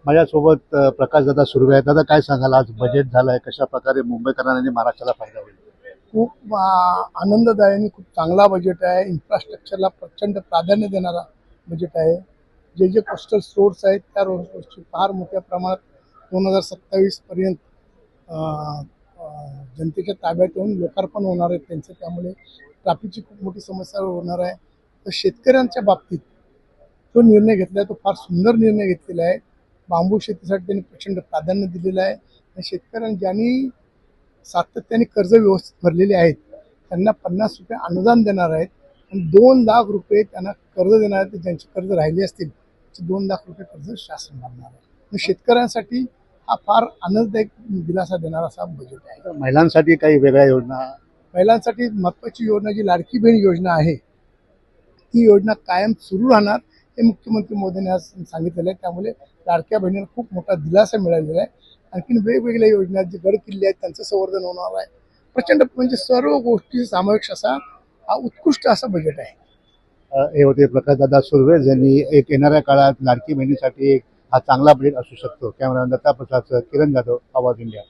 माझ्यासोबत प्रकाशदादा सुर्वे आहेत. दादा, काय सांगाल, आज बजेट झालंय, कशा प्रकारे मुंबईकरांना आणि महाराष्ट्राला फायदा होईल? खूप आनंददायी आणि खूप चांगला बजेट आहे. इन्फ्रास्ट्रक्चरला प्रचंड प्राधान्य देणारा बजेट आहे. जे जे कोस्टल रोड्स आहेत त्या रोड्सची फार मोठ्या प्रमाणात 2027 पर्यंत जनतेच्या ताब्यात येऊन लोकार्पण होणार आहे त्यांचं. त्यामुळे ट्रॅफिकची खूप मोठी समस्या होणार आहे. तर शेतकऱ्यांच्या बाबतीत जो निर्णय घेतला आहे तो फार सुंदर निर्णय घेतलेला आहे. बांबू शेतीसाठी त्यांनी प्रचंड प्राधान्य दिलेलं आहे. आणि शेतकऱ्यांनी ज्यांनी सातत्याने कर्ज व्यवस्थित भरलेले आहेत त्यांना 50 रुपये अनुदान देणार आहेत आणि 2 लाख रुपये त्यांना कर्ज देणार आहेत. ज्यांचे कर्ज राहिले असतील ते 2 लाख रुपये कर्ज शासन भरणार आहे. शेतकऱ्यांसाठी हा फार आनंददायक दिलासा देणारा असा बजेट आहे. महिलांसाठी काही वेगळ्या योजना? महिलांसाठी महत्त्वाची योजना जी लाडकी बहीण योजना आहे ती योजना कायम सुरू राहणार हे मुख्यमंत्री मोदींनी आज सांगितलेलं आहे. त्यामुळे लाडक्या बहिणींना खूप मोठा दिलासा मिळालेला आहे. आणखीन वेगवेगळ्या योजना जे गड किल्ले आहेत त्यांचं संवर्धन होणार आहे. प्रचंड म्हणजे सर्व गोष्टी समावेश असा हा उत्कृष्ट असा बजेट आहे. हे होते प्रकाशदादा सुर्वे, ज्यांनी एक येणाऱ्या काळात लाडकी बहिणीसाठी हा चांगला बजेट असू शकतो. कॅमेरामॅन दत्ता प्रसाद, किरण जाधव, आवाज इंडिया.